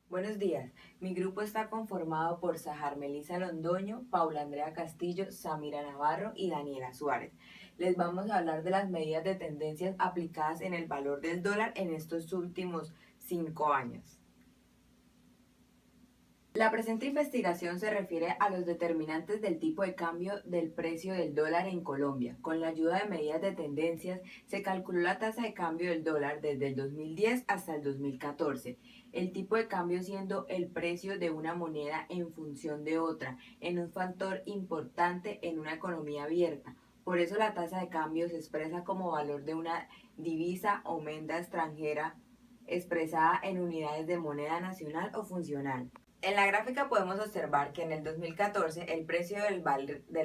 Buenos días. Mi grupo está conformado por Sahar Melisa Londoño, Paula Andrea Castillo, Samira Navarro y Daniela Suárez. Les vamos a hablar de las medidas de tendencias aplicadas en el valor del dólar en estos últimos 5 años. La presente investigación se refiere a los determinantes del tipo de cambio del precio del dólar en Colombia. Con la ayuda de medidas de tendencias, se calculó la tasa de cambio del dólar desde el 2010 hasta el 2014, el tipo de cambio siendo el precio de una moneda en función de otra, en un factor importante en una economía abierta. Por eso la tasa de cambio se expresa como valor de una divisa o moneda extranjera expresada en unidades de moneda nacional o funcional. En la gráfica podemos observar que en el 2014 el precio del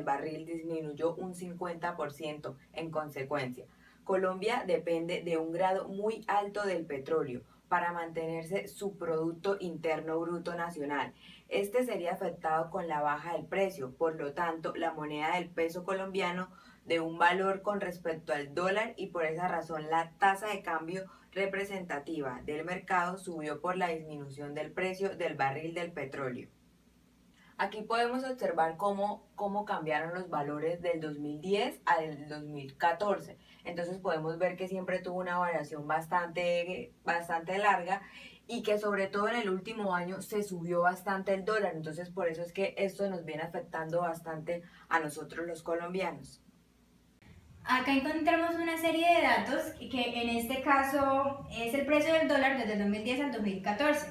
barril disminuyó un 50% en consecuencia. Colombia depende de un grado muy alto del petróleo para mantenerse su Producto Interno Bruto Nacional. Este sería afectado con la baja del precio, por lo tanto la moneda del peso colombiano de un valor con respecto al dólar y por esa razón la tasa de cambio representativa del mercado subió por la disminución del precio del barril del petróleo. Aquí podemos observar cómo cambiaron los valores del 2010 al 2014. Entonces podemos ver que siempre tuvo una variación bastante larga y que sobre todo en el último año se subió bastante el dólar. Entonces por eso es que esto nos viene afectando bastante a nosotros los colombianos. Acá encontramos una serie de datos que en este caso es el precio del dólar desde el 2010 al 2014.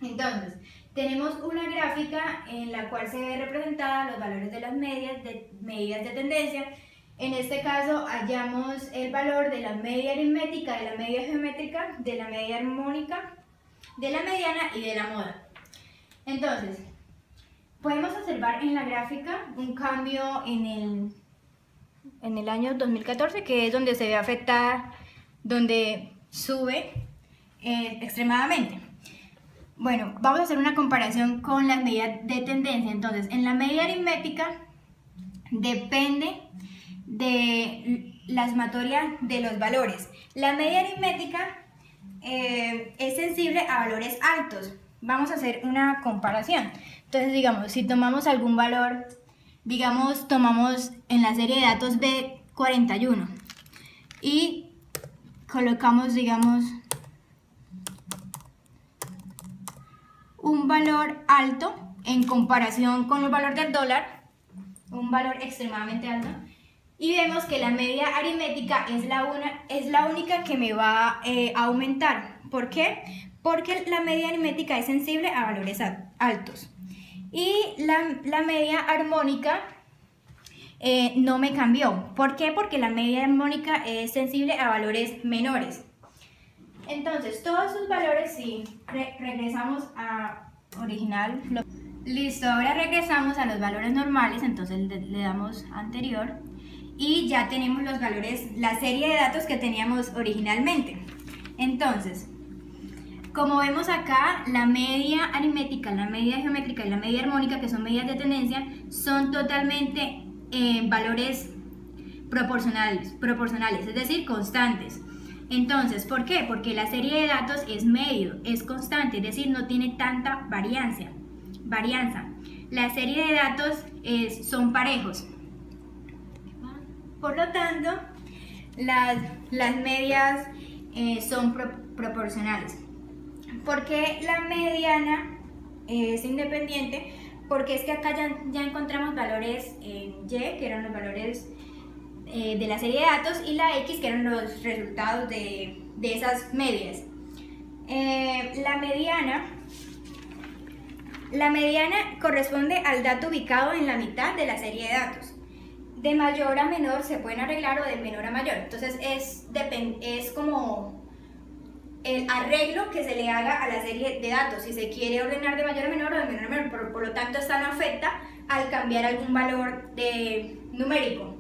Entonces, tenemos una gráfica en la cual se ve representada los valores de las medidas de tendencia. En este caso hallamos el valor de la media aritmética, de la media geométrica, de la media armónica, de la mediana y de la moda. Entonces, podemos observar en la gráfica un cambio en el año 2014, que es donde se ve afectada, donde sube extremadamente. Bueno, vamos a hacer una comparación con las medidas de tendencia. Entonces, en la media aritmética depende de la sumatoria de los valores. La media aritmética es sensible a valores altos. Vamos a hacer una comparación. Entonces, digamos, si tomamos algún valor, digamos, tomamos en la serie de datos B41 y colocamos, digamos, un valor alto en comparación con el valor del dólar, un valor extremadamente alto, y vemos que la media aritmética es la única que me va a aumentar. ¿Por qué? Porque la media aritmética es sensible a valores altos. Y la media armónica no me cambió. ¿Por qué? Porque la media armónica es sensible a valores menores. Entonces, todos sus valores, si regresamos a original. Listo, ahora regresamos a los valores normales, entonces le damos anterior y ya tenemos los valores, la serie de datos que teníamos originalmente. Entonces, como vemos acá, la media aritmética, la media geométrica y la media armónica, que son medidas de tendencia, son totalmente valores proporcionales, es decir, constantes. Entonces, ¿por qué? Porque la serie de datos es medio, es constante, es decir, no tiene tanta varianza. La serie de datos son parejos. Por lo tanto, las medias son proporcionales. ¿Por qué la mediana es independiente? Porque es que acá ya encontramos valores Y, que eran los valores de la serie de datos, y la X, que eran los resultados de esas medias. La mediana corresponde al dato ubicado en la mitad de la serie de datos. De mayor a menor se pueden arreglar o de menor a mayor. Entonces es como el arreglo que se le haga a la serie de datos, si se quiere ordenar de mayor a menor o de menor a menor. Por lo tanto, esta no afecta al cambiar algún valor numérico.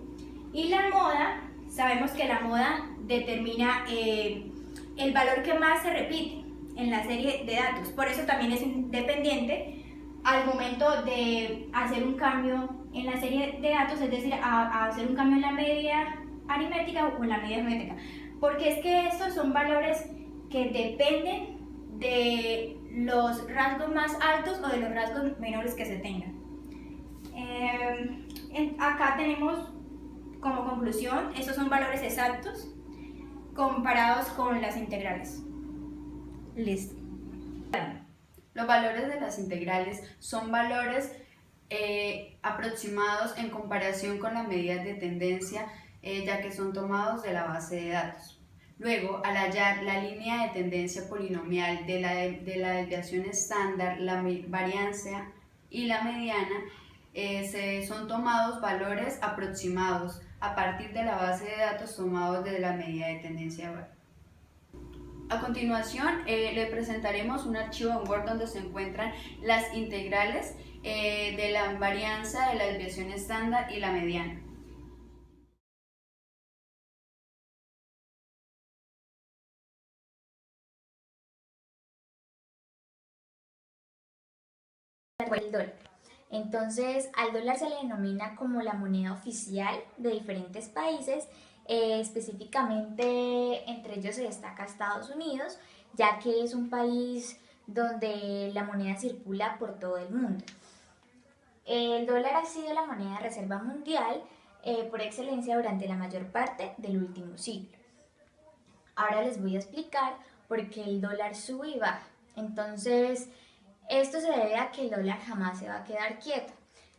Y la moda, sabemos que la moda determina el valor que más se repite en la serie de datos. Por eso también es independiente al momento de hacer un cambio en la serie de datos, es decir, a hacer un cambio en la media aritmética o en la media geométrica. Porque es que estos son valores que dependen de los rasgos más altos o de los rasgos menores que se tengan. Acá tenemos como conclusión, estos son valores exactos comparados con las integrales. Listo. Los valores de las integrales son valores aproximados en comparación con las medidas de tendencia, ya que son tomados de la base de datos. Luego, al hallar la línea de tendencia polinomial de la desviación estándar, la varianza y la mediana, son tomados valores aproximados a partir de la base de datos tomados de la medida de tendencia. A continuación, le presentaremos un archivo en Word donde se encuentran las integrales de la varianza, de la desviación estándar y la mediana. El dólar. Entonces, al dólar se le denomina como la moneda oficial de diferentes países, específicamente entre ellos se destaca Estados Unidos, ya que es un país donde la moneda circula por todo el mundo. El dólar ha sido la moneda de reserva mundial por excelencia durante la mayor parte del último siglo. Ahora les voy a explicar por qué el dólar sube y baja. Entonces, esto se debe a que el dólar jamás se va a quedar quieto.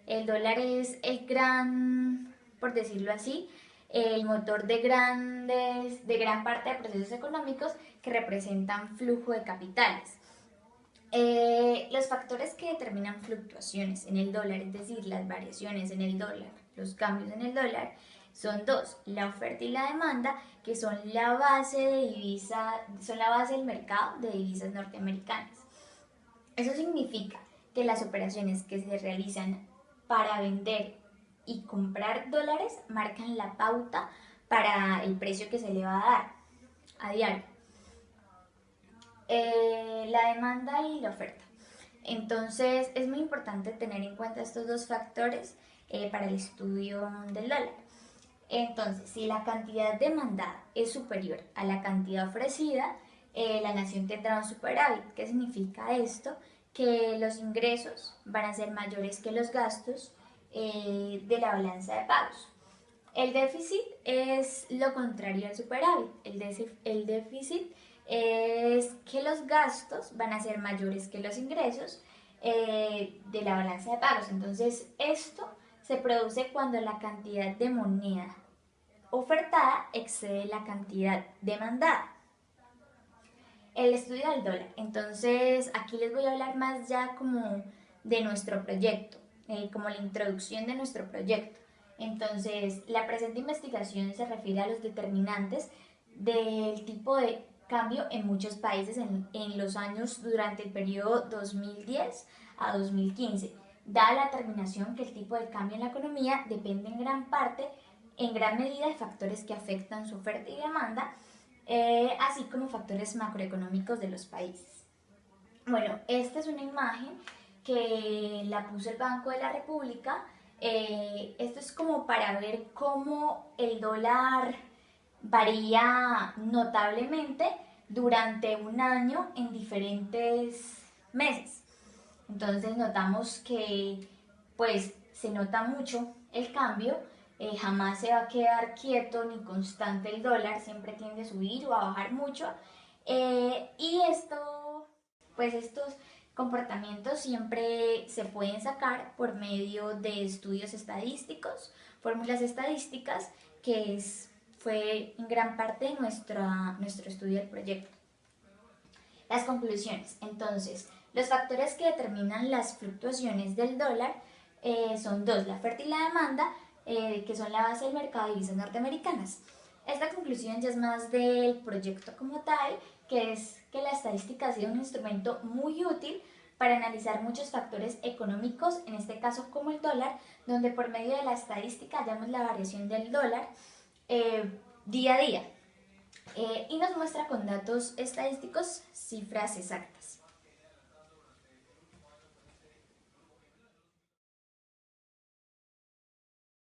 El dólar es el gran, por decirlo así, el motor de gran parte de procesos económicos que representan flujo de capitales. Los factores que determinan fluctuaciones en el dólar, es decir, las variaciones en el dólar, los cambios en el dólar, son dos: la oferta y la demanda, que son la base del mercado de divisas norteamericanas. Eso significa que las operaciones que se realizan para vender y comprar dólares marcan la pauta para el precio que se le va a dar a diario. La demanda y la oferta. Entonces es muy importante tener en cuenta estos dos factores para el estudio del dólar. Entonces, si la cantidad demandada es superior a la cantidad ofrecida, la nación tendrá un superávit. ¿Qué significa esto? Que los ingresos van a ser mayores que los gastos de la balanza de pagos. El déficit es lo contrario al superávit. El déficit es que los gastos van a ser mayores que los ingresos de la balanza de pagos. Entonces, esto se produce cuando la cantidad de moneda ofertada excede la cantidad demandada. El estudio del dólar. Entonces, aquí les voy a hablar más ya como de nuestro proyecto, como la introducción de nuestro proyecto. Entonces, la presente investigación se refiere a los determinantes del tipo de cambio en muchos países en los años durante el periodo 2010 a 2015, dada la determinación que el tipo de cambio en la economía depende en gran medida de factores que afectan su oferta y demanda, así como factores macroeconómicos de los países. Bueno, esta es una imagen que la puso el Banco de la República. Esto es como para ver cómo el dólar varía notablemente durante un año en diferentes meses. Entonces notamos que pues se nota mucho el cambio. Jamás se va a quedar quieto ni constante el dólar, siempre tiende a subir o a bajar mucho, y estos comportamientos siempre se pueden sacar por medio de estudios estadísticos, fórmulas estadísticas, que fue en gran parte nuestro estudio del proyecto. Las conclusiones. Entonces, los factores que determinan las fluctuaciones del dólar son dos: la oferta y la demanda, que son la base del mercado de divisas norteamericanas. Esta conclusión ya es más del proyecto como tal, que es que la estadística ha sido un instrumento muy útil para analizar muchos factores económicos, en este caso como el dólar, donde por medio de la estadística hallamos la variación del dólar día a día, y nos muestra con datos estadísticos cifras exactas.